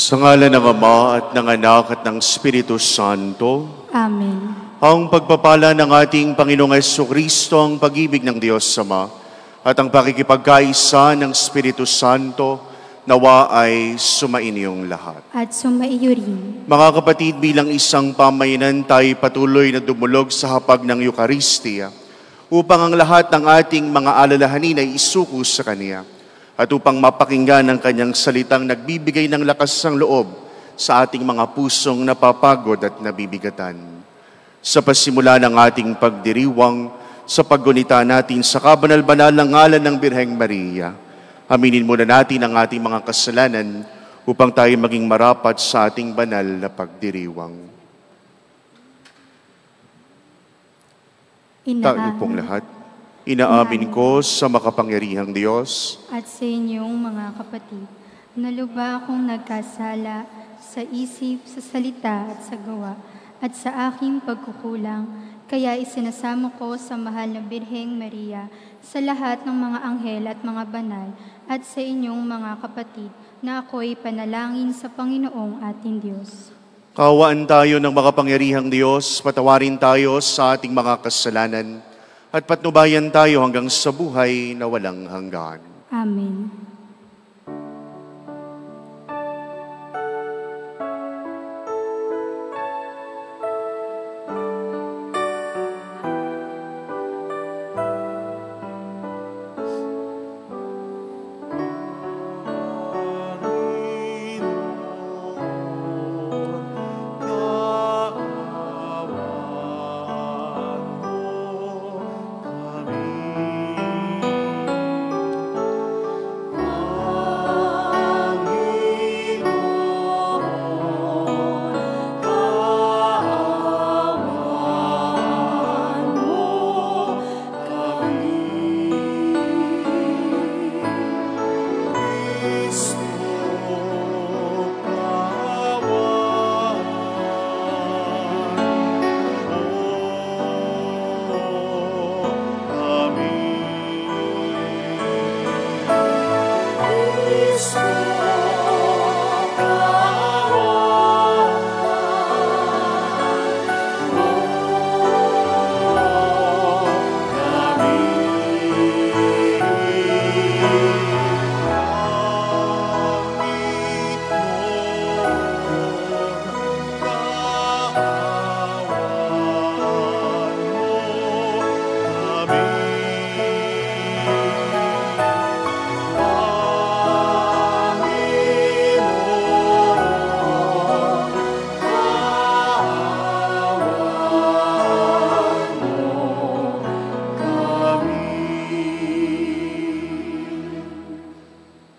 Sa ngalan ng Ama at ng Anak at ng Espiritu Santo. Amen. Ang pagpapala ng ating Panginoong Jesucristo, ang pag-ibig ng Diyos Ama, at ang pakikipagkaisa ng Espiritu Santo, nawa ay sumainyong lahat. At sumaiyo rin. Mga kapatid, bilang isang pamayanan, tayo patuloy na dumulog sa hapag ng Eucharistia upang ang lahat ng ating mga alalahanin ay isuko sa Kanya at upang mapakinggan ang Kanyang salitang nagbibigay ng lakas ng loob sa ating mga pusong napapagod at nabibigatan. Sa pasimula ng ating pagdiriwang, sa paggunita natin sa kabanal-banal ng ngalan ng Birheng Maria, aminin muna natin ang ating mga kasalanan upang tayo maging marapat sa ating banal na pagdiriwang. Tayo pong lahat. Inaamin ko sa makapangyarihang Diyos at sa inyong mga kapatid, na lubha akong nagkasala sa isip, sa salita at sa gawa, at sa aking pagkukulang, kaya isinasamo ko sa mahal na Birheng Maria, sa lahat ng mga anghel at mga banal, at sa inyong mga kapatid, na ako'y panalangin sa Panginoong ating Diyos. Kaawaan tayo ng makapangyarihang Diyos, patawarin tayo sa ating mga kasalanan, at patnubayan tayo hanggang sa buhay na walang hanggan. Amen.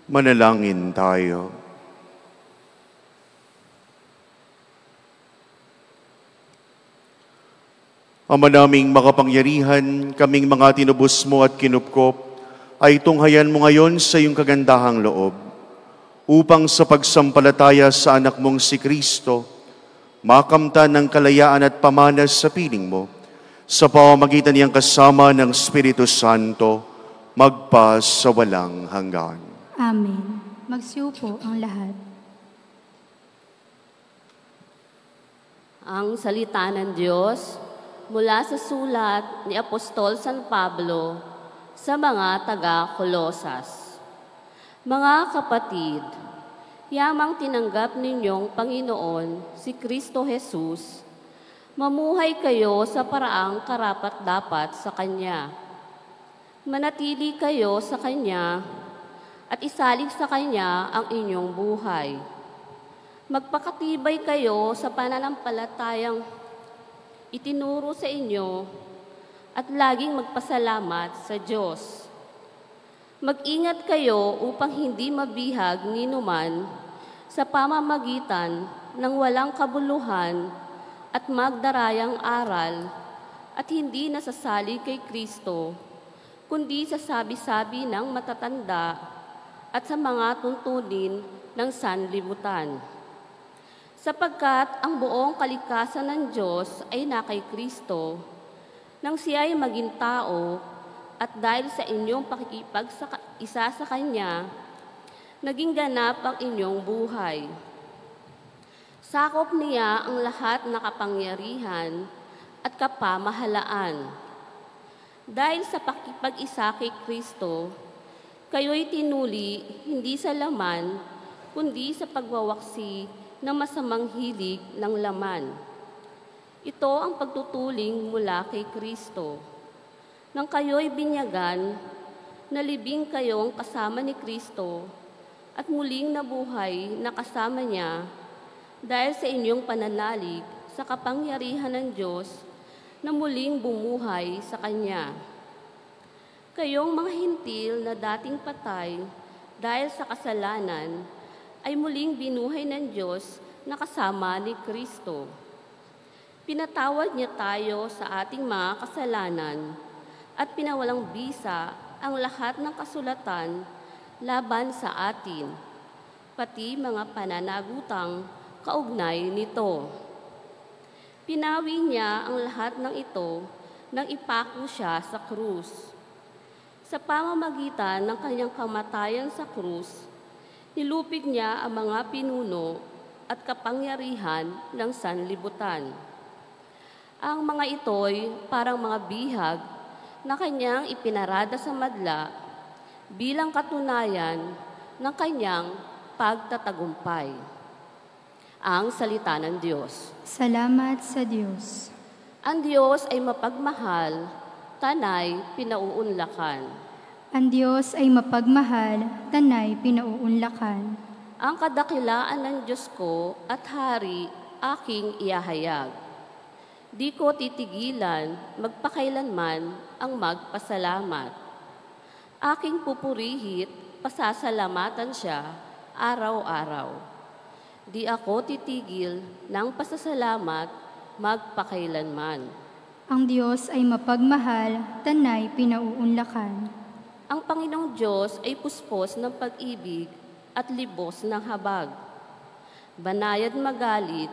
Manalangin tayo. Ama naming makapangyarihan, kaming mga tinubos mo at kinupkop, ay tunghayan mo ngayon sa iyong kagandahang loob, upang sa pagsampalataya sa anak mong si Kristo, makamtan ng kalayaan at pamanas sa piling mo, sa pamamagitan niyang kasama ng Espiritu Santo, magpa sa walang hanggan. Amen. Magsiupo ang lahat. Ang salita ng Diyos mula sa sulat ni Apostol San Pablo sa mga taga-Kolosas. Mga kapatid, yamang tinanggap ninyong Panginoon si Kristo Jesus, mamuhay kayo sa paraang karapat-dapat sa Kanya. Manatili kayo sa Kanya at isalig sa Kanya ang inyong buhay. Magpakatibay kayo sa pananampalatayang itinuro sa inyo at laging magpasalamat sa Diyos. Mag-ingat kayo upang hindi mabihag ninuman sa pamamagitan ng walang kabuluhan at magdarayang aral at hindi nasasali kay Kristo, kundi sa sabi-sabi ng matatanda at sa mga tuntunin ng sanlibutan. Sapagkat ang buong kalikasan ng Diyos ay na kay Kristo, nang siya ay maging tao, at dahil sa inyong pakikipag-isa sa Kanya, naging ganap ang inyong buhay. Sakop niya ang lahat na kapangyarihan at kapamahalaan. Dahil sa pakipag-isa kay Kristo, kayo'y tinuli hindi sa laman, kundi sa pagwawaksi ng masamang hilig ng laman. Ito ang pagtutuling mula kay Kristo. Nang kayo'y binyagan, nalibing kayong kasama ni Kristo at muling nabuhay na kasama niya dahil sa inyong pananalig sa kapangyarihan ng Diyos na muling bumuhay sa Kanya. Kayong mga hintil na dating patay dahil sa kasalanan ay muling binuhay ng Diyos na kasama ni Kristo. Pinatawad niya tayo sa ating mga kasalanan at pinawalang bisa ang lahat ng kasulatan laban sa atin, pati mga pananagutang kaugnay nito. Pinawi niya ang lahat ng ito nang ipako siya sa krus. Sa pamamagitan ng kanyang kamatayan sa krus, nilupig niya ang mga pinuno at kapangyarihan ng sanlibutan. Ang mga ito'y parang mga bihag na kanyang ipinarada sa madla bilang katunayan ng kanyang pagtatagumpay. Ang salita ng Diyos. Salamat sa Diyos. Ang Diyos ay mapagmahal, tanay pinauunlakan. Ang Diyos ay mapagmahal, tanay pinauunlakan. Ang kadakilaan ng Diyos ko at hari aking iahayag. Di ko titigilan magpakailanman ang magpasalamat. Aking pupurihit, pasasalamatan siya araw-araw. Di ako titigil ng pasasalamat magpakailanman. Ang Diyos ay mapagmahal, tanay pinauunlakan. Ang Panginoong Diyos ay puspos ng pag-ibig at libos ng habag. Banayad magalit,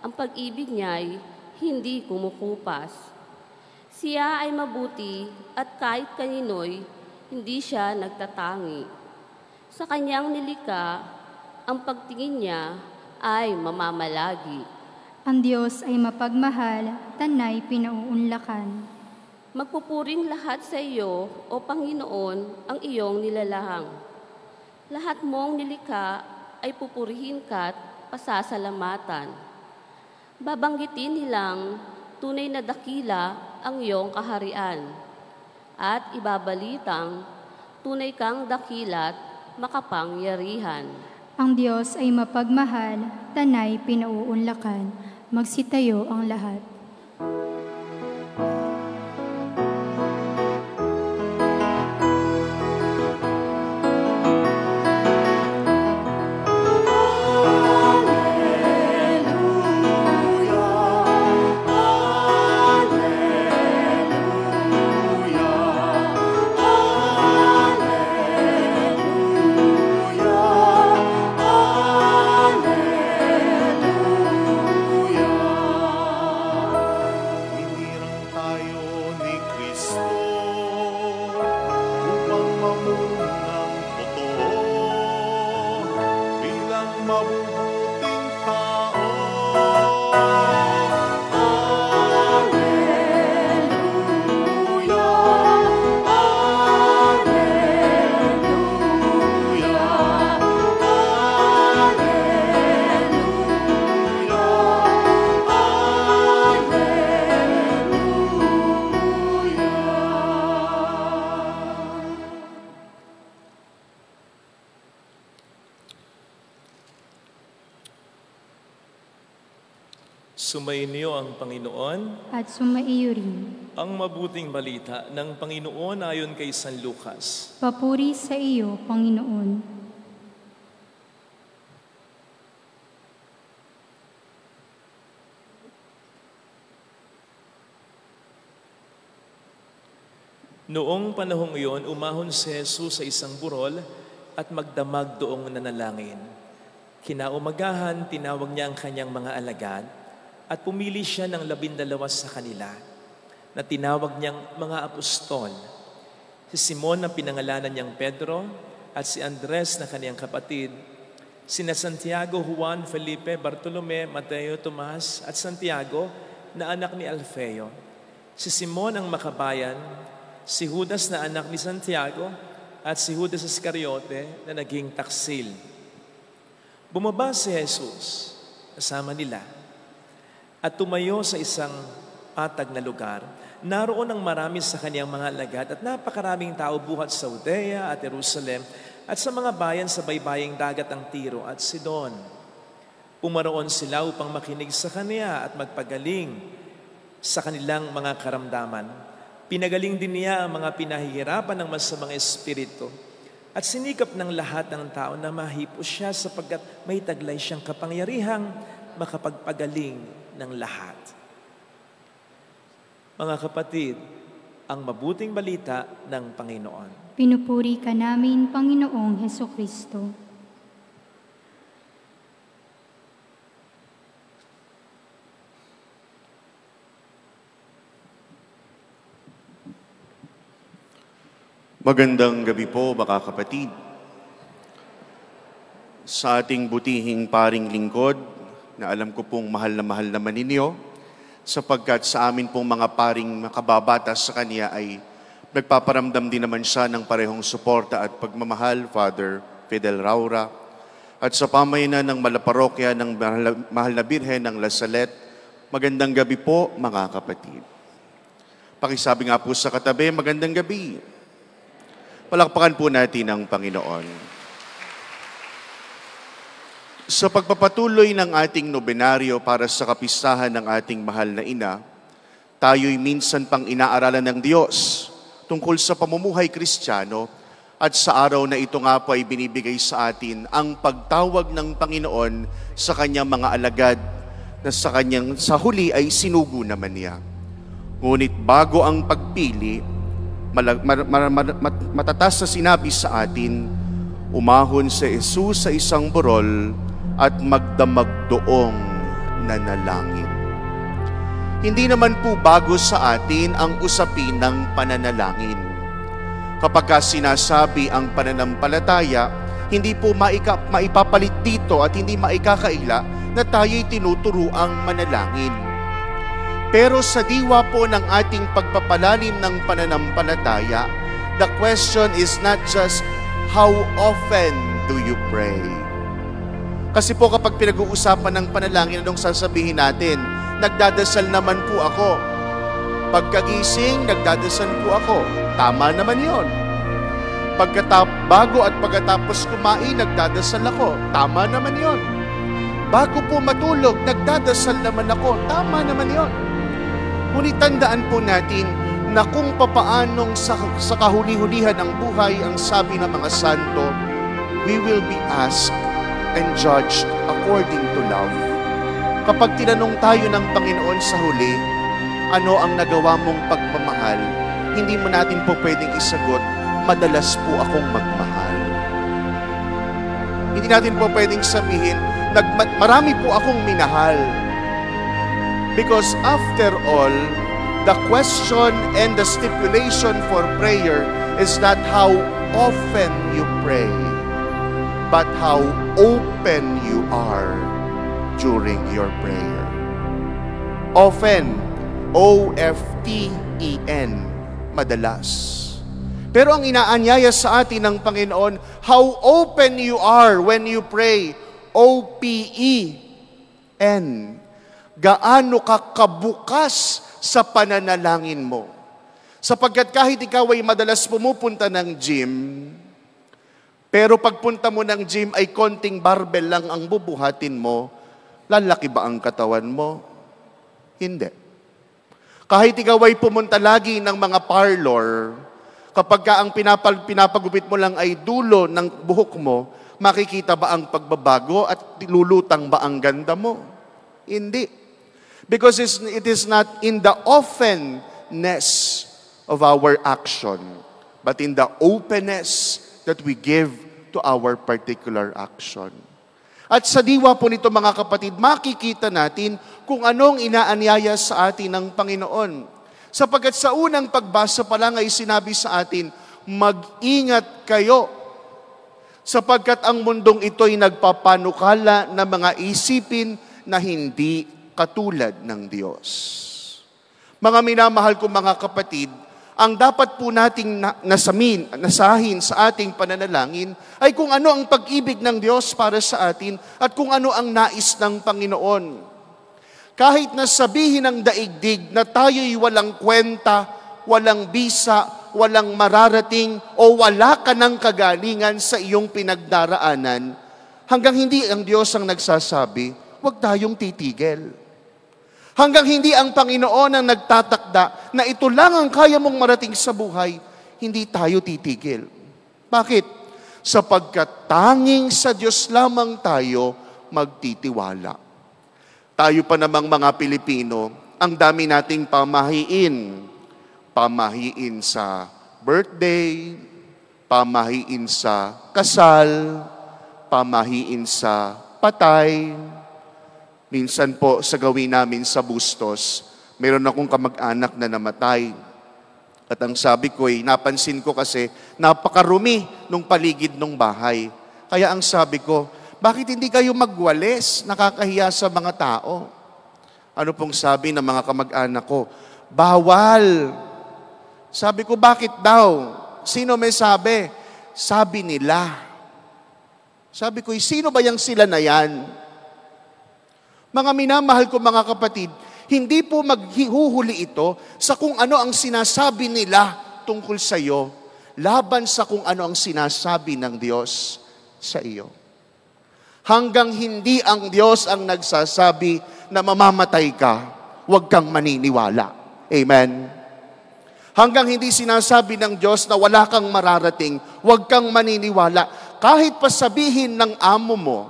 ang pag-ibig niya'y hindi kumukupas. Siya ay mabuti at kahit kanino'y hindi siya nagtatangi. Sa kanyang nilikha, ang pagtingin niya ay mamamalagi. Ang Diyos ay mapagmahal, tanay pinauunlakan. Magpupuring lahat sa iyo, O Panginoon, ang iyong nilalahang. Lahat mong nilikha ay pupurihin ka't pasasalamatan. Babanggitin nilang tunay na dakila ang iyong kaharian at ibabalitang tunay kang dakila't makapangyarihan. Ang Diyos ay mapagmahal, tanay pinauunlakan. Magsitayo ang lahat. Sumainyo ang Panginoon At sumaiyo rin. ang mabuting balita ng Panginoon ayon kay San Lucas. Papuri sa iyo, Panginoon. Noong panahong iyon, umahon si Jesus sa isang burol at magdamag doong nanalangin. Kinaumagahan, tinawag niya ang kanyang mga alagad at pumili siya ng 12 sa kanila na tinawag niyang mga apostol. Si Simon na pinangalanan niyang Pedro at si Andres na kaniyang kapatid, sina Santiago, Juan, Felipe, Bartolome, Mateo, Tomas at Santiago na anak ni Alfeo, si Simon ang Makabayan, si Judas na anak ni Santiago, at si Judas Iscariote na naging taksil. Bumaba si Jesus kasama nila at tumayo sa isang patag na lugar. Naroon ang marami sa kaniyang mga alagad at napakaraming tao buhat sa Judea at Jerusalem at sa mga bayan sa baybaying dagat ng Tiro at Sidon. Pumaroon sila upang makinig sa kaniya at magpagaling sa kanilang mga karamdaman. Pinagaling din niya ang mga pinahihirapan ng masamang espiritu at sinikap ng lahat ng tao na mahipo siya sapagkat may taglay siyang kapangyarihang makapagpagaling ng lahat. Mga kapatid, ang mabuting balita ng Panginoon. Pinupuri ka namin, Panginoong Hesukristo. Magandang gabi po, mga kapatid. Sa ating butihing paring lingkod, na alam ko pong mahal naman ninyo, sapagkat sa amin pong mga paring makababatas sa Kanya ay nagpaparamdam din naman siya ng parehong suporta at pagmamahal, Father Fidel Raura, at sa pamayanan ng Malaparokya ng Mahal na Birhen ng La Salette. Magandang gabi po, mga kapatid. Pakisabi nga po sa katabi, magandang gabi. Palakpakan po natin ang Panginoon. Sa pagpapatuloy ng ating nobenaryo para sa kapistahan ng ating mahal na ina, tayo'y minsan pang inaaralan ng Diyos tungkol sa pamumuhay Kristiyano at sa araw na ito nga po ay binibigay sa atin ang pagtawag ng Panginoon sa kanyang mga alagad na sa huli ay sinugo naman niya. Ngunit bago ang pagpili, matatas na sinabi sa atin, umahon si Jesus sa isang burol at magdamag doong nanalangin. Hindi naman po bago sa atin ang usapin ng pananalangin. Kapag sinasabi ang pananampalataya, hindi po maipapalit dito at hindi maikakaila na tayo'y tinuturuang manalangin. Pero sa diwa po ng ating pagpapalalim ng pananampalataya, the question is not just how often do you pray? Kasi po kapag pinag-uusapan ng panalangin, anong sasabihin natin? Nagdadasal naman po ako. Pagkagising, nagdadasal po ako. Tama naman yon. Bago at pagkatapos kumain, nagdadasal ako. Tama naman yon. Bago po matulog, nagdadasal naman ako. Tama naman yon. Ngunit tandaan po natin na kung papaanong sa kahuli-hulihan ng buhay ang sabi ng mga santo, we will be asked and judged according to love. Kapag tinanong tayo ng Panginoon sa huli, ano ang nagawa mong pagmamahal, hindi mo natin po pwedeng isagot, madalas po akong magmahal. Hindi natin po pwedeng sabihin, marami po akong minahal. Because after all, the question and the stipulation for prayer is not how often you pray, but how open you are during your prayer. Often, O-F-T-E-N, madalas. Pero ang inaanyaya sa atin ng Panginoon, how open you are when you pray, O-P-E-N. Gaano ka kabukas sa pananalangin mo. Sapagkat kahit ikaw ay madalas pumupunta ng gym, pero pagpunta mo ng gym ay konting barbell lang ang bubuhatin mo, lalaki ba ang katawan mo? Hindi. Kahit ikaw ay pumunta lagi ng mga parlor, kapag ka ang pinapagupit mo lang ay dulo ng buhok mo, makikita ba ang pagbabago at lulutang ba ang ganda mo? Hindi. Because it is not in the offenness of our action, but in the openness that we give to our particular action. At sa diwa po nito mga kapatid, makikita natin kung anong inaanyaya sa atin ng Panginoon. Sapagkat sa unang pagbasa pa lang ay sinabi sa atin, mag-ingat kayo sapagkat ang mundong ito'y nagpapanukala ng mga isipin na hindi katulad ng Diyos. Mga minamahal kong mga kapatid, ang dapat po nating nasahin sa ating pananalangin ay kung ano ang pag-ibig ng Diyos para sa atin at kung ano ang nais ng Panginoon. Kahit na sabihin ng daigdig na tayo'y walang kwenta, walang bisa, walang mararating o wala ka ng kagalingan sa iyong pinagdaraanan, hanggang hindi ang Diyos ang nagsasabi, huwag tayong titigil. Hanggang hindi ang Panginoon ang nagtatakda na ito lang ang kaya mong marating sa buhay, hindi tayo titigil. Bakit? Sapagkat tanging sa Diyos lamang tayo magtitiwala. Tayo pa namang mga Pilipino, ang dami nating pamahiin. Pamahiin sa birthday, pamahiin sa kasal, pamahiin sa patay. Minsan po sa gawin namin sa Bustos, meron akong kamag-anak na namatay. At ang sabi ko napansin ko kasi napakarumi nung paligid ng bahay. Kaya ang sabi ko, bakit hindi kayo magwalis? Nakakahiya sa mga tao. Ano pong sabi ng mga kamag-anak ko? Bawal. Sabi ko, bakit daw? Sino may sabi? Sabi nila. Sabi ko, sino ba yung sila na yan? Mga minamahal ko mga kapatid, hindi po maghihuhuli ito sa kung ano ang sinasabi nila tungkol sa iyo, laban sa kung ano ang sinasabi ng Diyos sa iyo. Hanggang hindi ang Diyos ang nagsasabi na mamamatay ka, huwag kang maniniwala. Amen? Hanggang hindi sinasabi ng Diyos na wala kang mararating, huwag kang maniniwala. Kahit pa sabihin ng amo mo,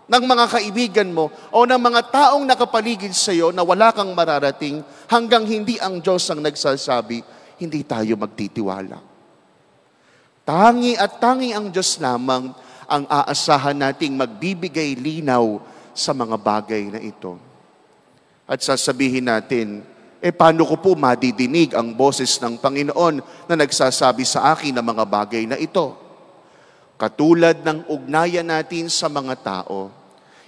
ng mga kaibigan mo, o ng mga taong nakapaligid sa iyo na wala kang mararating, hanggang hindi ang Diyos ang nagsasabi, hindi tayo magtitiwala. Tangi at tangi ang Diyos lamang ang aasahan nating magbibigay linaw sa mga bagay na ito. At sasabihin natin, paano ko po madidinig ang boses ng Panginoon na nagsasabi sa akin ng mga bagay na ito? Katulad ng ugnayan natin sa mga tao,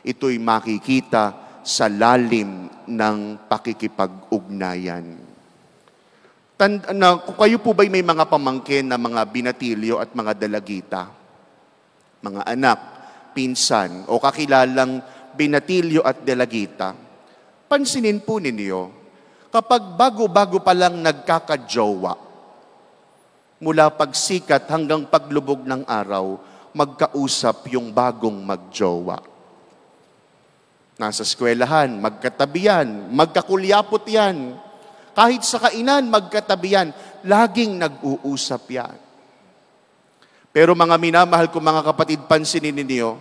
ito'y makikita sa lalim ng pakikipag-ugnayan. Kung kayo po ba'y may mga pamangkin na mga binatilyo at mga dalagita, mga anak, pinsan, o kakilalang binatilyo at dalagita, pansinin po ninyo, kapag bago-bago pa lang nagkakajowa, mula pagsikat hanggang paglubog ng araw, magkausap yung bagong magjowa. Nasa eskwelahan, magkatabi yan, magkakulyapot yan. Kahit sa kainan, magkatabi yan. Laging nag-uusap yan. Pero mga minamahal ko mga kapatid, pansinin ninyo,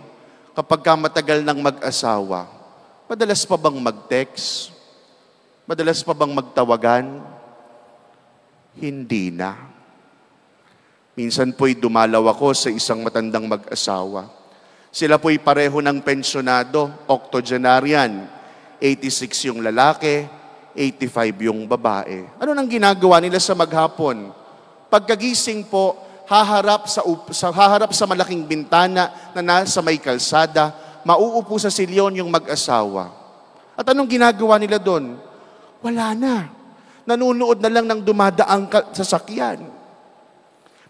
kapag matagal ng mag-asawa, madalas pa bang mag-text? Madalas pa bang magtawagan? Hindi na. Minsan po'y dumalaw ako sa isang matandang mag-asawa. Sila po'y pareho ng pensyonado, octogenarian. 86 yung lalaki, 85 yung babae. Ano nang ginagawa nila sa maghapon? Pagkagising po, haharap sa malaking bintana na nasa may kalsada, mauupo sa silyon yung mag-asawa. At anong ginagawa nila doon? Wala na. Nanunood na lang ng dumadaang sasakyan.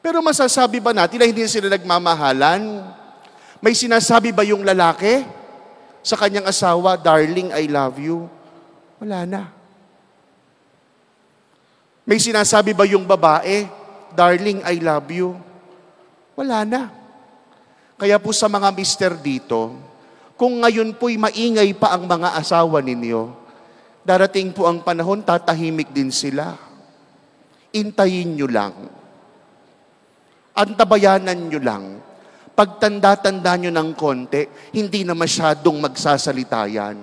Pero masasabi ba natin na hindi sila nagmamahalan? May sinasabi ba yung lalaki sa kanyang asawa, darling, I love you? Wala na. May sinasabi ba yung babae, darling, I love you? Wala na. Kaya po sa mga mister dito, kung ngayon po'y maingay pa ang mga asawa ninyo, darating po ang panahon, tatahimik din sila. Intayin nyo lang. Antabayanan nyo lang. Pagtanda-tanda nyo ng konti, hindi na masyadong magsasalita yan.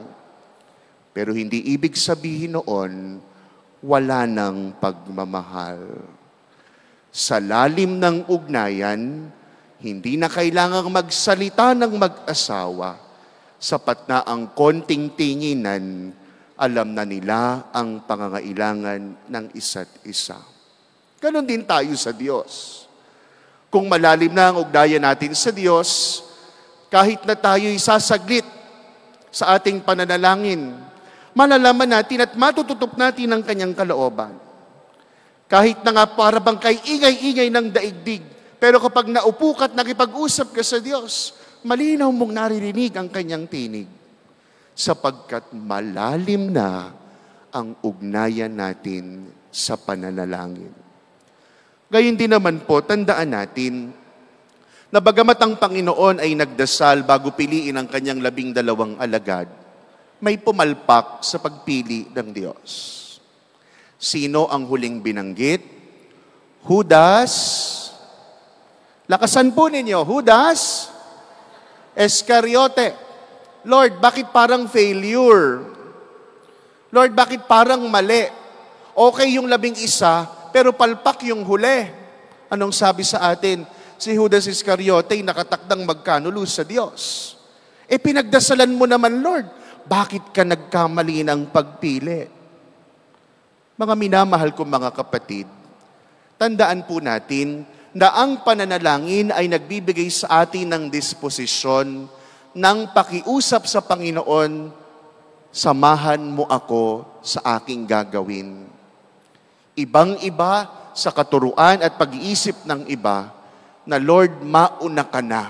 Pero hindi ibig sabihin noon, wala ng pagmamahal. Sa lalim ng ugnayan, hindi na kailangang magsalita ng mag-asawa. Sapat na ang konting tinginan, alam na nila ang pangangailangan ng isa't isa. Ganon din tayo sa Diyos. Kung malalim na ang ugnayan natin sa Diyos, kahit na tayo'y sasaglit sa ating pananalangin, malalaman natin at matututup natin ang kanyang kalooban. Kahit na nga para bang kay ingay-ingay ng daigdig, pero kapag naupo ka at nakipag-usap ka sa Diyos, malinaw mong naririnig ang kanyang tinig. Sapagkat malalim na ang ugnayan natin sa pananalangin. Gayun din naman po, tandaan natin na bagamat ang Panginoon ay nagdasal bago piliin ang kanyang 12 alagad, may pumalpak sa pagpili ng Diyos. Sino ang huling binanggit? Judas. Lakasan po ninyo, Judas Iscariote. Lord, bakit parang failure? Lord, bakit parang mali? Okay yung 11, pero palpak yung huli. Anong sabi sa atin? Si Judas Iscariote nakatakdang magkanulo sa Diyos. Pinagdasalan mo naman, Lord. Bakit ka nagkamali ng pagpili? Mga minamahal kong mga kapatid, tandaan po natin na ang pananalangin ay nagbibigay sa atin ng disposisyon ng pakiusap sa Panginoon, samahan mo ako sa aking gagawin. Ibang-iba sa katuruan at pag-iisip ng iba na, Lord, mauna ka na,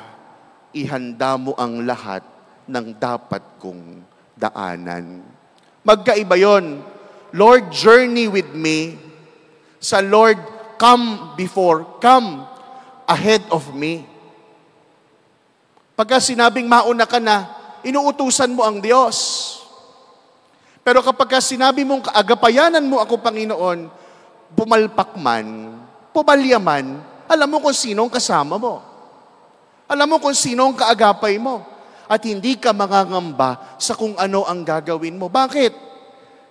ihanda mo ang lahat ng dapat kong daanan. Magkaiba yon. Lord, journey with me. Sa Lord, come ahead of me. Pagka sinabing mauna ka na, inuutusan mo ang Diyos. Pero kapag sinabi mong kaagapayanan mo ako, Panginoon, bumalpak man, pumalya man, alam mo kung sino ang kasama mo. Alam mo kung sino ang kaagapay mo. At hindi ka mangangamba sa kung ano ang gagawin mo. Bakit?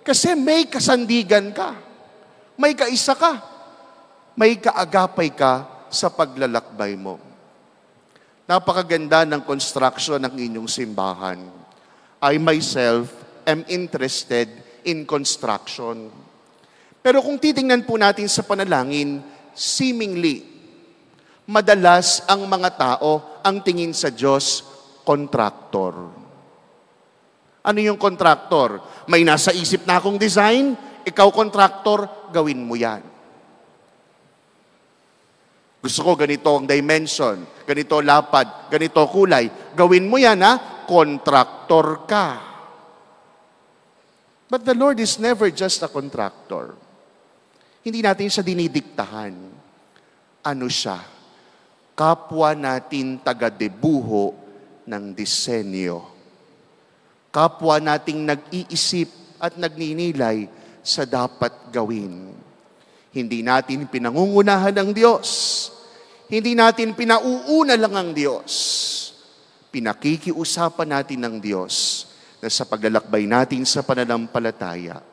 Kasi may kasandigan ka. May kaisa ka. May kaagapay ka sa paglalakbay mo. Napakaganda ng construction ng inyong simbahan. I myself am interested in construction. Pero kung titingnan po natin sa panalangin, seemingly, madalas ang mga tao ang tingin sa Diyos, kontraktor. Ano yung kontraktor? May nasa isip na akong design, ikaw kontraktor, gawin mo yan. Gusto ko ganito ang dimension, ganito lapad, ganito kulay, gawin mo yan ha, kontraktor ka. But the Lord is never just a contractor. Hindi natin siya dinidiktahan. Ano siya? Kapwa natin taga-debuho ng disenyo. Kapwa nating nag-iisip at nagninilay sa dapat gawin. Hindi natin pinangungunahan ng Diyos. Hindi natin pinauuna lang ang Diyos. Pinakikiusapan natin ng Diyos na sa paglalakbay natin sa pananampalataya,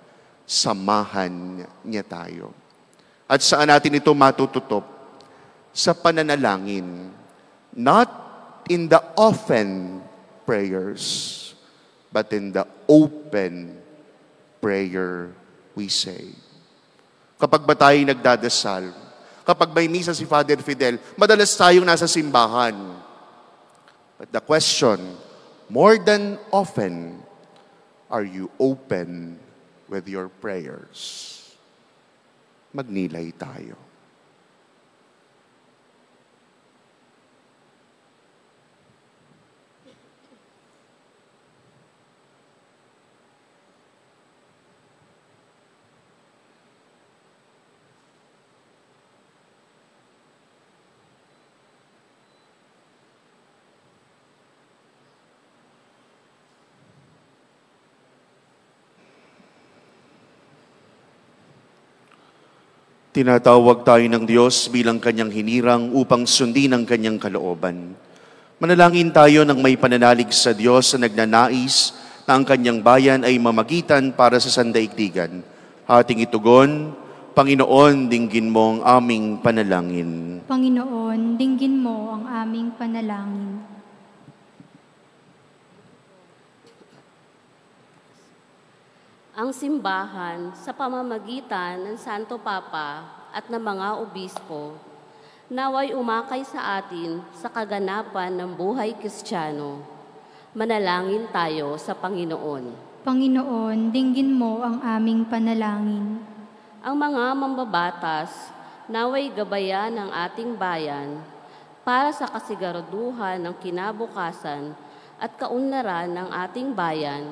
samahan niya tayo. At saan natin ito matututop? Sa pananalangin. Not in the often prayers, but in the open prayer we say. Kapag ba tayo nagdadasal, kapag may misa si Father Fidel, madalas tayong nasa simbahan. But the question, more than often, are you open with your prayers? Magnilay tayo. Tinatawag tayo ng Diyos bilang kanyang hinirang upang sundin ang kanyang kalooban. Manalangin tayo ng may pananalig sa Diyos na nagnanais na ang kanyang bayan ay mamagitan para sa sandaigdigan. Ating itugon, Panginoon, dinggin mo ang aming panalangin. Panginoon, dinggin mo ang aming panalangin. Ang simbahan sa pamamagitan ng Santo Papa at ng mga obispo naway umakay sa atin sa kaganapan ng buhay Kristiyano. Manalangin tayo sa Panginoon. Panginoon, dinggin mo ang aming panalangin. Ang mga mambabatas, naway gabayan ng ating bayan para sa kasiguraduhan ng kinabukasan at kaunlaran ng ating bayan.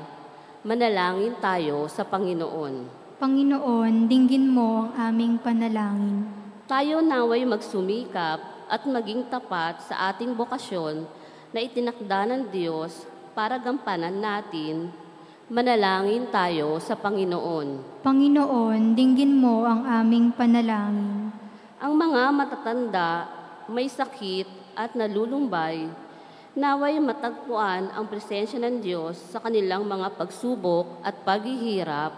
Manalangin tayo sa Panginoon. Panginoon, dinggin mo ang aming panalangin. Tayo naway magsumikap at maging tapat sa ating bokasyon na itinakda ng Diyos para gampanan natin. Manalangin tayo sa Panginoon. Panginoon, dinggin mo ang aming panalangin. Ang mga matatanda, may sakit at nalulumbay, naway matagpuan ang presensya ng Diyos sa kanilang mga pagsubok at paghihirap.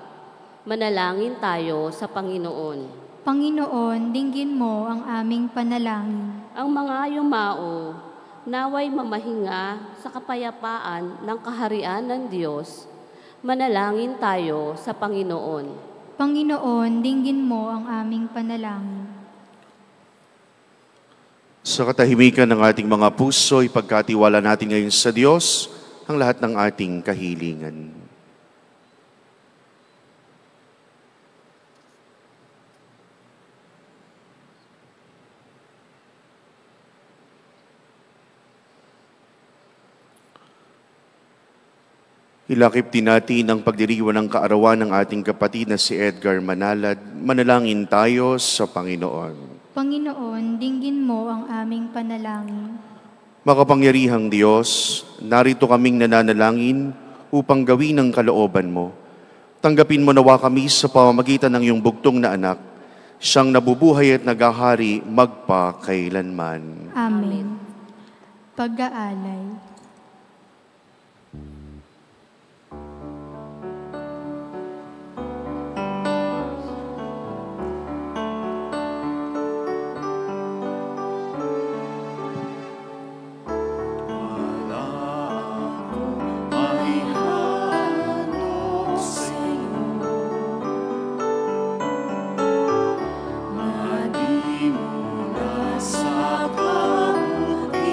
Manalangin tayo sa Panginoon. Panginoon, dinggin mo ang aming panalangin. Ang mga yumao, naway mamahinga sa kapayapaan ng kaharian ng Diyos. Manalangin tayo sa Panginoon. Panginoon, dinggin mo ang aming panalangin. Sa katahimikan ng ating mga puso, ipagkatiwala natin ngayon sa Diyos ang lahat ng ating kahilingan. Ilakip din natin ang pagdiriwang ng kaarawan ng ating kapatid na si Edgar Manalad. Manalangin tayo sa Panginoon. Panginoon, dinggin mo ang aming panalangin. Makapangyarihang Diyos, narito kaming nananalangin upang gawin ang kalooban mo. Tanggapin mo nawa kami sa pamamagitan ng iyong bugtong na anak, siyang nabubuhay at naghahari magpakailanman. Amen. Pag-aalay. Sa kabutihan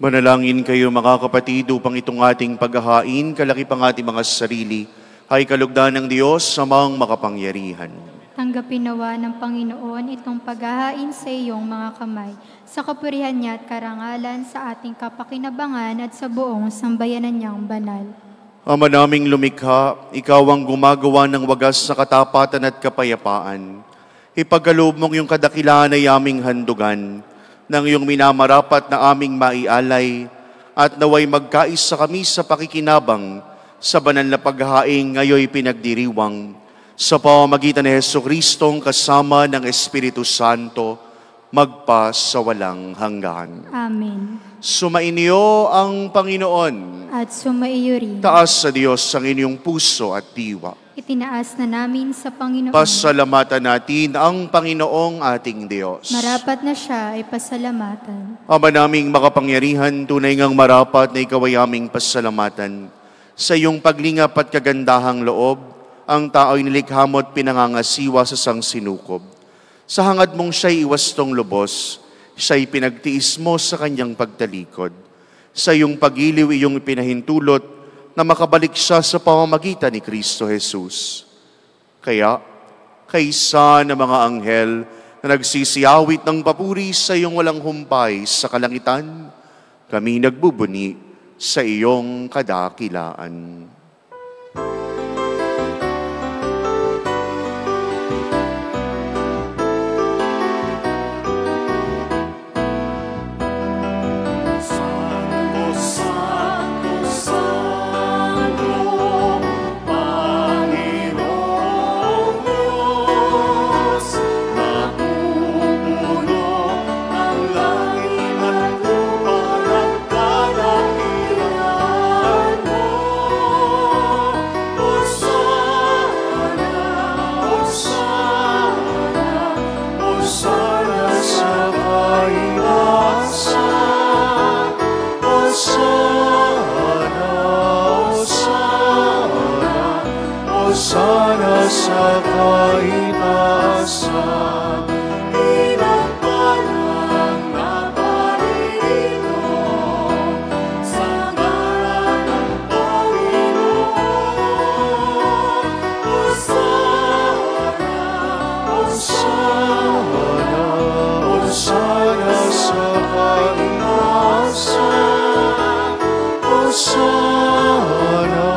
Manalangin kayo mga kapatid upang itong ating paghahain, kalaki pang ating mga sarili, ay kalugdan ng Diyos sa mga makapangyarihan. Tanggapin nawa ng Panginoon itong paghahain sa iyong mga kamay, sa kapurihan niya at karangalan sa ating kapakinabangan at sa buong sambayanan niyang banal. Ama naming lumikha, ikaw ang gumagawa ng wagas sa katapatan at kapayapaan. Ipagkaloob mong iyong kadakilaan ay aming handugan, ng iyong minamarapat na aming maialay, at naway magkaisa kami sa pakikinabang sa banal na paghahain ngayoy pinagdiriwang, sa pamamagitan ni Jesucristong kasama ng Espiritu Santo, magpa sa walang hanggan. Amen. Sumainyo ang Panginoon. At sumaiyo rin. Taas sa Diyos ang inyong puso at diwa. Itinaas na namin sa Panginoon. Pasalamatan natin ang Panginoong ating Diyos. Marapat na siya ay pasalamatan. Ama naming makapangyarihan, tunay ngang marapat na ikaw ay aming pasalamatan. Sa iyong paglingap at kagandahang loob, ang tao'y nilikha mo at pinangangasiwa sa sangsinukob. Sa hangad mong siya'y iwastong lubos, siya'y pinagtiis mo sa kanyang pagtalikod. Sa iyong pagiliw, iyong ipinahintulot na makabalik siya sa pamamagitan ni Kristo Jesus. Kaya, kaysa ng mga anghel na nagsisiyawit ng papuri sa iyong walang humpay sa kalangitan, kami nagbubuni sa iyong kadakilaan. Sana sa kaitaasan, inagpalang na paririno, sa ngalan ng Panginoon. Hosana, Hosana, Hosana sa kaitaasan, Hosana,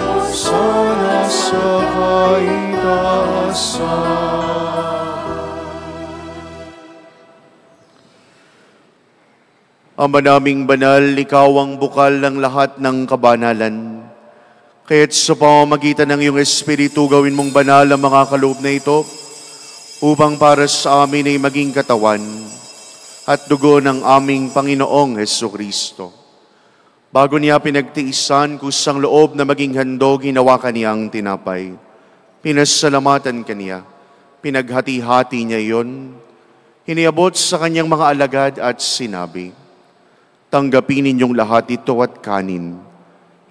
Hosana sa kaitaasan. Ama naming banal, ikaw ang bukal ng lahat ng kabanalan. Kaya't sa pamamagitan ng iyong Espiritu, gawin mong banal ang mga kaloob na ito, upang para sa amin ay maging katawan at dugo ng aming Panginoong Jesucristo. Bago niya pinagtiisan kusang loob na maging handog, ginawa kaniyang tinapay. Pinasalamatan kaniya, pinaghati-hati niya iyon, hiniabot sa kanyang mga alagad at sinabi, "Tanggapin ninyong lahat ito at kanin.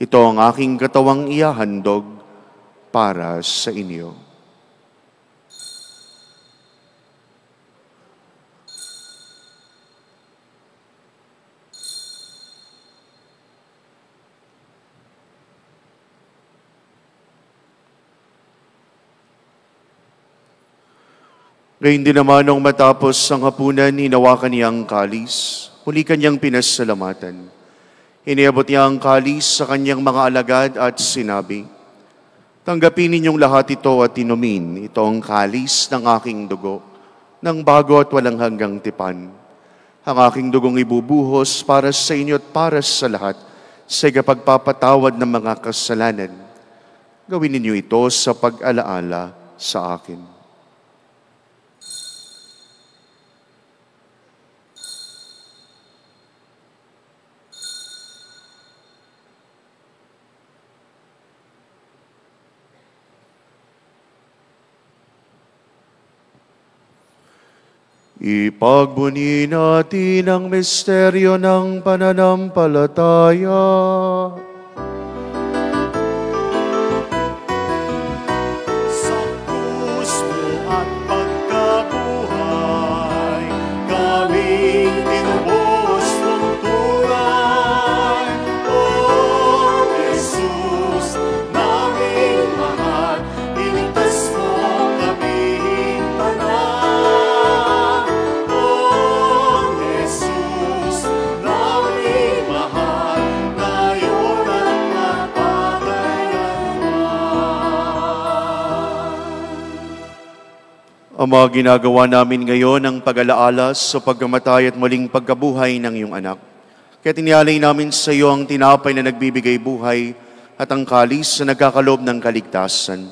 Ito ang aking katawang ihahandog para sa inyo." Gayun din naman nung matapos ang hapunan, hinawakan niya ang kalis. Muli kanyang pinasalamatan. Iniabot niya ang kalis sa kanyang mga alagad at sinabi, "Tanggapin ninyong lahat ito at inumin. Ito ang kalis ng aking dugo, ng bago at walang hanggang tipan. Ang aking dugong ibubuhos para sa inyo at para sa lahat sa ikapagpapatawad ng mga kasalanan. Gawin ninyo ito sa pag-alaala sa akin." Ipagbuni natin ang misteryo ng pananampalataya. Sa krus mo at pagkabuhay, kami Ama, ginagawa namin ngayon ang pag-alaala sa pagkamatay at muling pagkabuhay ng iyong anak. Kaya tinialay namin sa iyo ang tinapay na nagbibigay buhay at ang kalis na nagkakaloob ng kaligtasan.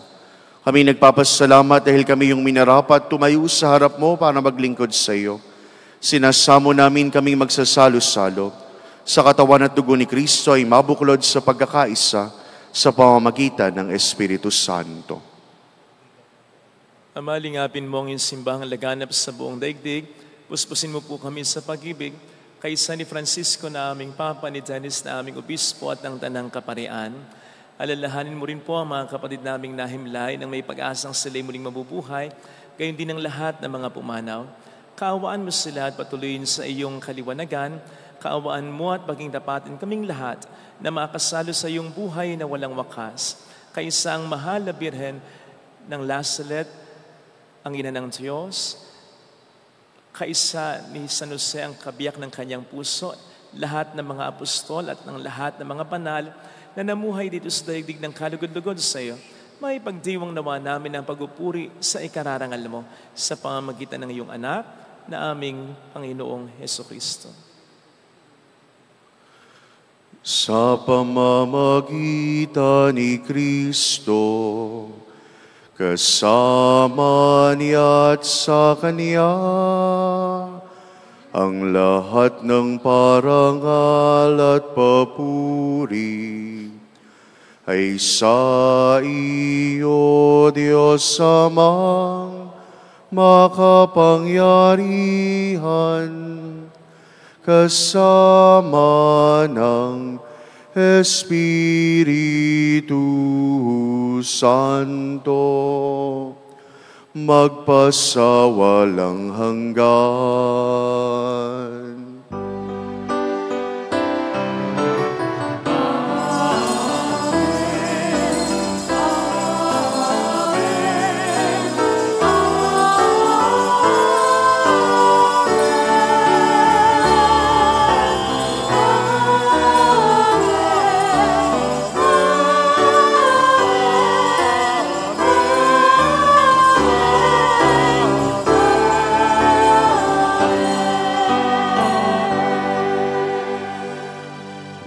Kami nagpapasalamat dahil kami yung minarapat tumayo sa harap mo para maglingkod sa iyo. Sinasamo namin kaming magsasalo-salo sa katawan at dugo ni Kristo ay mabuklod sa pagkakaisa sa pamamagitan ng Espiritu Santo. Ama, lingapin mo ang iyong simbahang laganap sa buong daigdig. Puspusin mo po kami sa pag-ibig. Kaysa ni Francisco na aming Papa, ni Dennis na aming Obispo at ng Tanang Kaparian. Alalahanin mo rin po ang mga kapatid naming nahimlay nang may pag-asang sila'y muling mabubuhay, gayon din ang lahat ng mga pumanaw. Kaawaan mo sila at patuloyin sa iyong kaliwanagan. Kaawaan mo at paging tapatin kaming lahat na makasalo sa iyong buhay na walang wakas. Kaysa ang mahal na Birhen ng Lazaret, ang ina ng Diyos, kaisa ni San Jose ang kabiyak ng kanyang puso, lahat ng mga apostol at ng lahat ng mga banal na namuhay dito sa daigdig ng kalugod-lugod sa iyo, may pagdiwang nawa namin ang pagupuri sa ikararangal mo sa pamamagitan ng iyong anak na aming Panginoong Hesukristo. Sa pamamagitan ni Kristo, kasama niya at sa Kanya, ang lahat ng parangal at papuri ay sa iyo, Diyos Amang makapangyarihan, kasama ng Espiritu Santo, magpasawalang hanggan.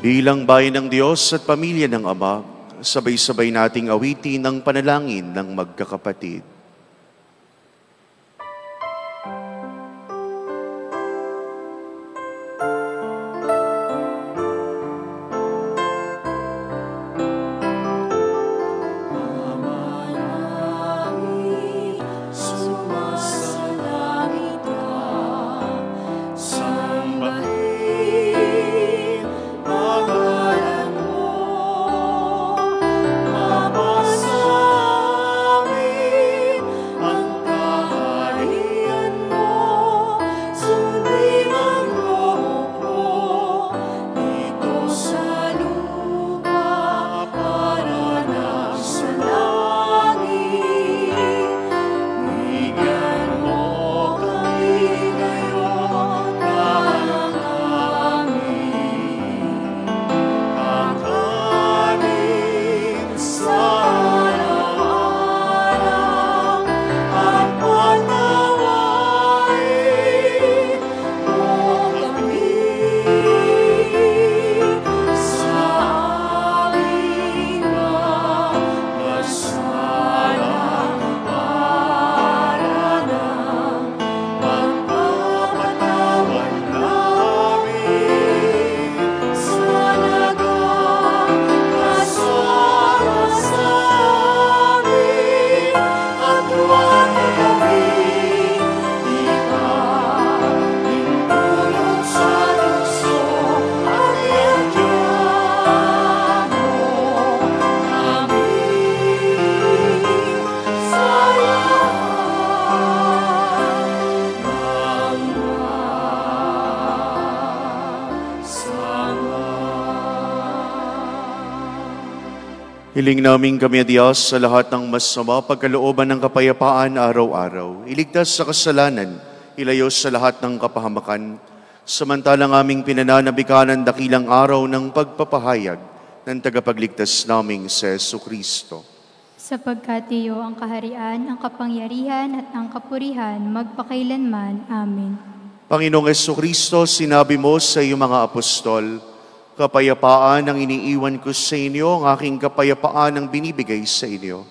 Bilang bayan ng Diyos at pamilya ng Ama, sabay-sabay nating awitin ang panalangin ng magkakapatid. Hiling namin kami, Diyos, sa lahat ng masama, pagkalooban ng kapayapaan araw-araw. Iligtas sa kasalanan, ilayo sa lahat ng kapahamakan, samantalang aming pinananabikan ang dakilang araw ng pagpapahayag ng tagapagligtas naming si Jesucristo. Sapagkat iyo ang kaharian, ang kapangyarihan at ang kapurihan magpakailanman. Amen. Panginoong Jesucristo, sinabi mo sa iyong mga apostol, kapayapaan ang iniiwan ko sa inyo, ang aking kapayapaan ang binibigay sa inyo.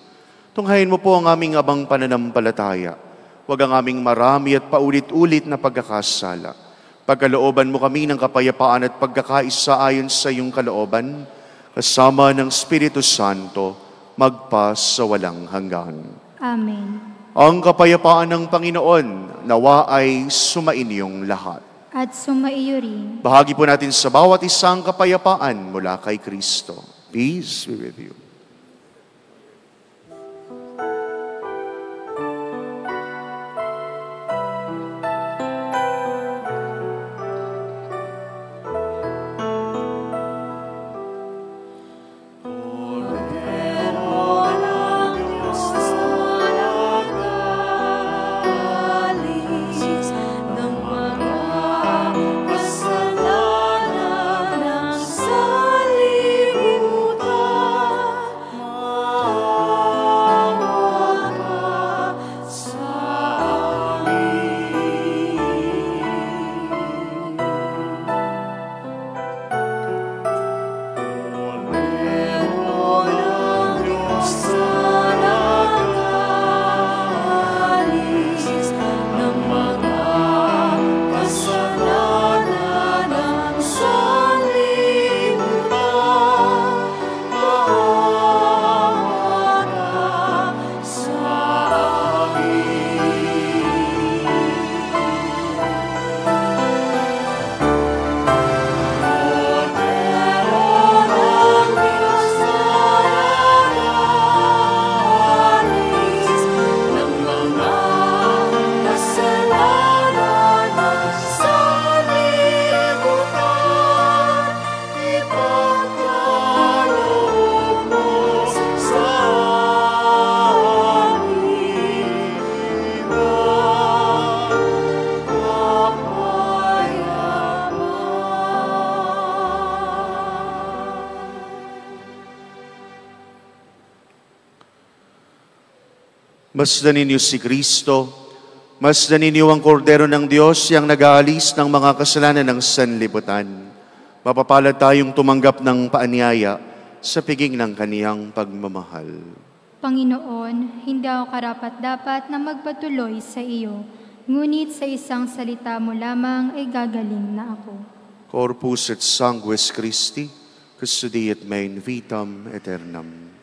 Tunghayin mo po ang aming abang pananampalataya. Huwag ang aming marami at paulit-ulit na pagkakasala. Pagkalooban mo kami ng kapayapaan at pagkakaisa ayon sa iyong kalooban, kasama ng Espiritu Santo, magpa sa walang hanggan. Amen. Ang kapayapaan ng Panginoon, nawa ay sumainyong lahat. At sumaiyo rin. Bahagi po natin sa bawat isang kapayapaan mula kay Kristo. Peace be with you. Masdan ninyo si Kristo, masdan ninyo ang kordero ng Diyos, siyang nag-aalis ng mga kasalanan ng sanlibutan. Mapapalad tayong tumanggap ng paanyaya sa piging ng kaniyang pagmamahal. Panginoon, hindi ako karapat-dapat na magpatuloy sa iyo, ngunit sa isang salita mo lamang ay gagaling na ako. Corpus et sanguis Christi, custodiet me in vitam aeternam.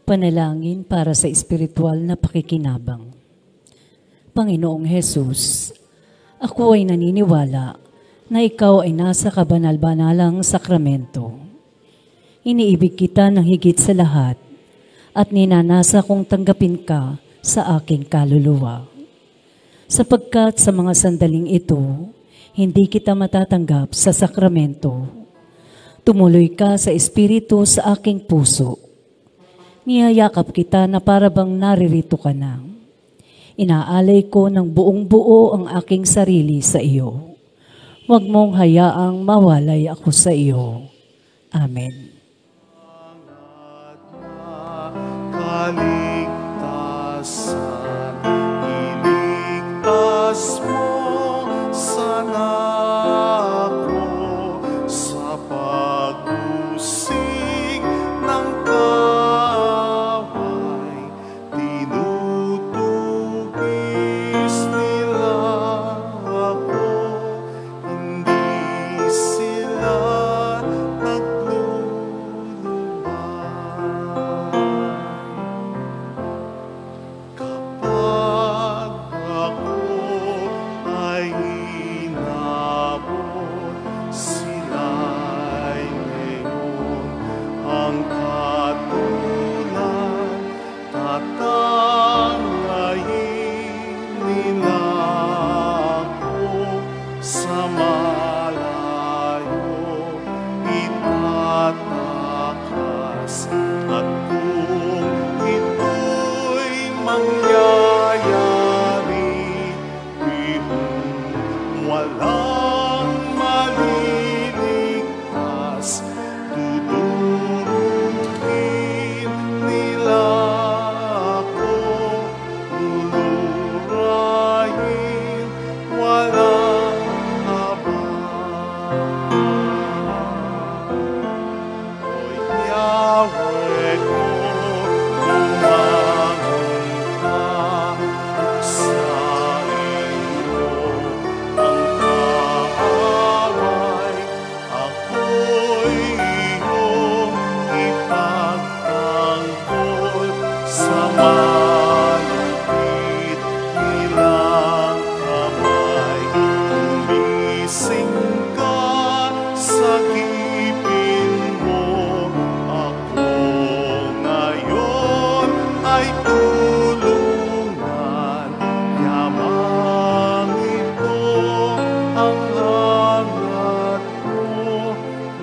Panalangin para sa espiritual na pakikinabang. Panginoong Hesus, ako ay naniniwala na ikaw ay nasa kabanal-banalang sakramento. Iniibig kita ng higit sa lahat at ninanasa kong tanggapin ka sa aking kaluluwa. Sapagkat sa mga sandaling ito, hindi kita matatanggap sa sakramento. Tumuloy ka sa espiritu sa aking puso. Niyayakap kita na parabang naririto ka na. Inaalay ko ng buong buo ang aking sarili sa iyo. Huwag mong hayaang mawalay ako sa iyo. Amen. Kaligtasan, iligtas mo sana ako sa pag-usig ng walang maliligtas, tuturuin nila ako, lulurahin, walang abang. O Yahweh ko, bumangon ka, uksain mo ang kaaway, ako'y iyong ipagtanggol sa malapit nilang kamay. Gumising ka sa gipin mo, ako ngayon ay tulungan. Yamang ito ang hangat mo,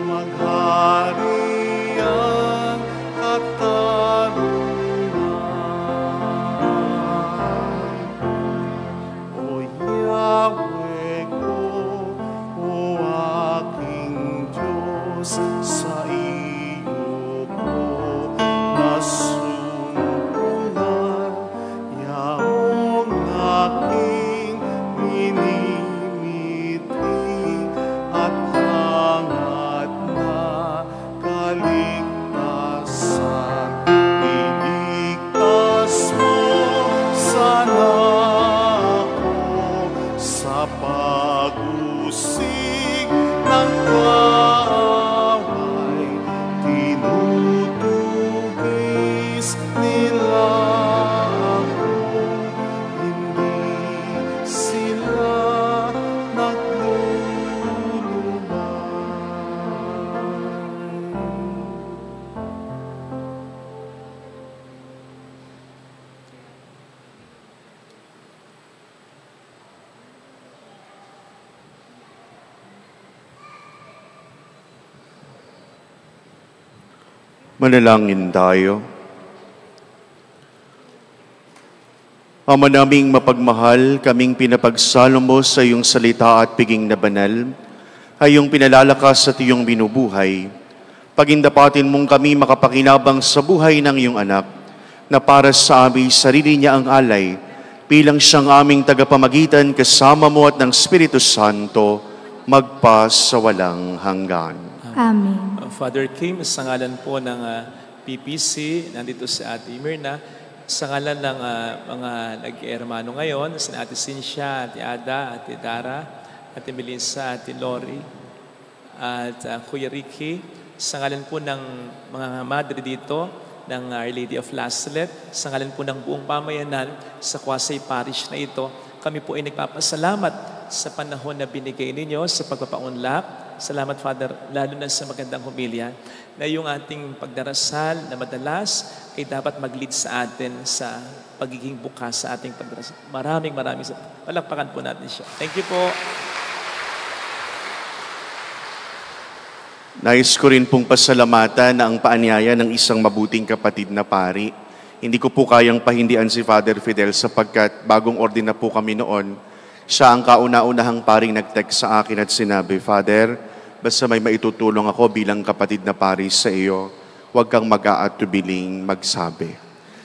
maghari ang katarungan. O Yahweh ko, o aking Diyos, sa iyo ko nasunungan. Yaong aking minimiti at hangat na kaligtasan. Iligtas mo sana ako sa pag-usig ng kaaway. Tinutugis nila ako, hindi sila naglulunay. Manalangin tayo. Ama naming mapagmahal, kaming pinapagsalo mo sa iyong salita at piging na banal, ay iyong pinalalakas at iyong binubuhay. Pagindapatin mong kami makapakinabang sa buhay ng iyong anak, na para sa aming sarili niya ang alay, bilang siyang aming tagapamagitan kasama mo at ng Espiritu Santo, magpa sa walang hanggan. Amen. Father Kim, sa ngalan po ng PPC, nandito si Ate Mirna, sa ngalan ng mga nag-ermano ngayon, si Ate Cynthia, Ate Ada, Ate Dara, Ate Melissa, Ate Lori, at Kuya Ricky, sa ngalan po ng mga madre dito, ng Our Lady of Lazaret, sa ngalan po ng buong pamayanan sa Kwasay Parish na ito, kami po ay nagpapasalamat sa panahon na binigay ninyo sa pagpapaunlak. Salamat, Father, lalo na sa magandang humilya na yung ating pagdarasal na madalas ay dapat mag-lead sa atin sa pagiging bukas sa ating pagdarasal. Maraming palakpakan po natin siya. Thank you po. Nais ko rin pong pasalamatan ang paanyaya ng isang mabuting kapatid na pari. Hindi ko po kayang pahindian si Father Fidel sapagkat bagong ordina po kami noon. Siya ang kauna-unahang paring nag-text sa akin at sinabi, Father, basta may maitutulong ako bilang kapatid na pari sa iyo, huwag kang mag-aatubiling magsabi.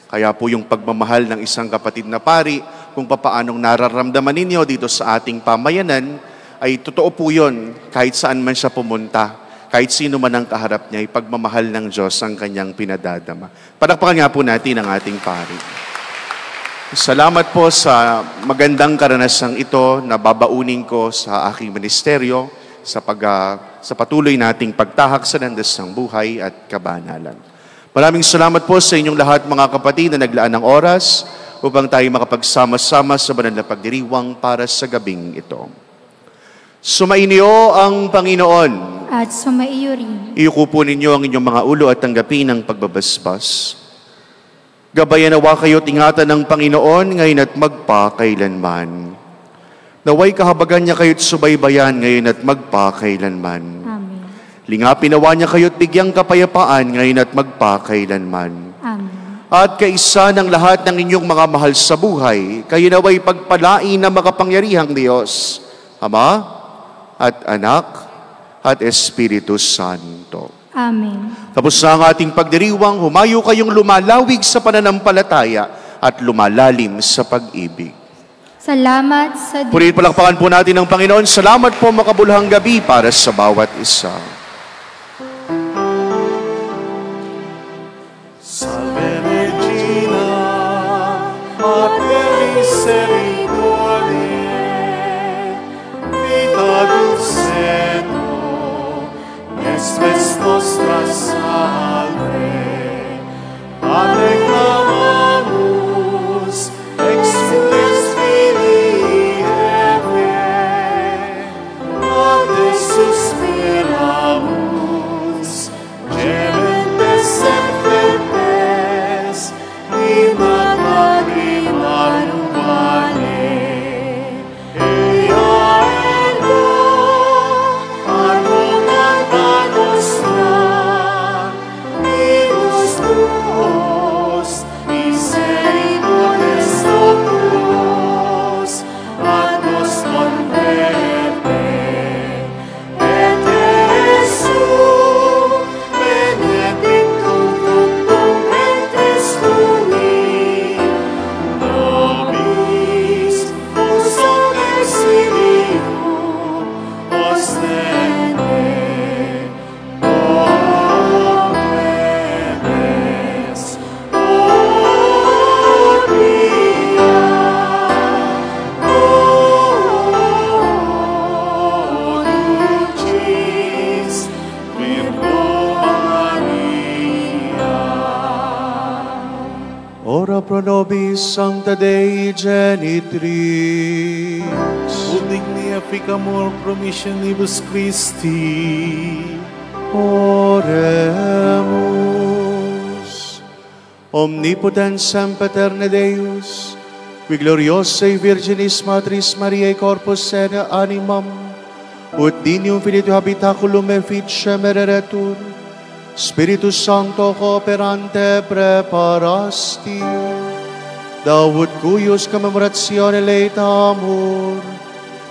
Kaya po yung pagmamahal ng isang kapatid na pari, kung papaanong nararamdaman ninyo dito sa ating pamayanan, ay totoo po yun kahit saan man siya pumunta, kahit sino man ang kaharap niya, ay pagmamahal ng Diyos ang kanyang pinadadama. Palakpakan nga po natin ang ating pari. Salamat po sa magandang karanasang ito na babaunin ko sa aking ministeryo sa patuloy nating pagtahak sa landas ng buhay at kabanalan. Maraming salamat po sa inyong lahat mga kapatid na naglaan ng oras upang tayo makapagsama-sama sa banal na pagdiriwang para sa gabing ito. Sumainyo ang Panginoon. At sumaiyo rin. Iyuko ninyo ang inyong mga ulo at tanggapin ang pagbabasbas. Gabayan nawa kayo't ingatan ng Panginoon ngayon at magpakailanman. Naway kahabagan niya kayo't subaybayan ngayon at magpakailanman. Amen. Lingapin nawa niya kayo't bigyang kapayapaan ngayon at magpakailanman. Amen. at kaisa ng lahat ng inyong mga mahal sa buhay, kayo naway pagpalain ng makapangyarihang Diyos, Ama at Anak at Espiritu Santo. Amen. Tapos na ang ating pagdiriwang, humayo kayong lumalawig sa pananampalataya at lumalalim sa pag-ibig. Salamat sa Diyos. Purihin palakpakan po natin ng Panginoon. Salamat po makabuluhang gabi para sa bawat isa. Salve Regina, Mater Misericordiae, vita dulcedo, espes nostra salve. Padre clamamus, exules Filii Evae, ante suspiramus, gementes semper in ad lacrimarum vale. Ea ergo, annunata nostra, minus tuos, misericordes oculos, ad nos converte. Et Jesum, benedictum fructum ventris tui, nobis usum exilium ostende. Omenes, Gloria, Dulcis Virgo Maria. Ora pro nobis Sancta Dei Genitrix. Ut digni efficamur promissionibus Christi. Oremus. Omnipotens sempiterne Deus, qui gloriosae Virginis Matris Mariae corpus sene animam, ut dinium finito habitaculum efficem ereretur, Spiritus Sancto cooperante preparasti, Davut cuius commemoratione leitamur,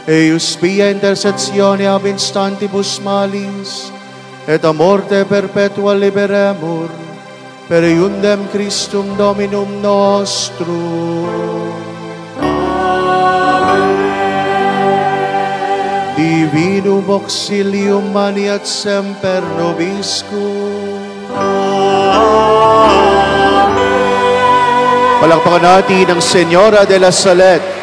eius pia intercessione ab instantibus malis, et a morte perpetua liberemur, per iundem Christum Dominum nostrum. Divinum auxilium maniat semper nobiscum. Palakpakan natin ang Senyora de la Salette.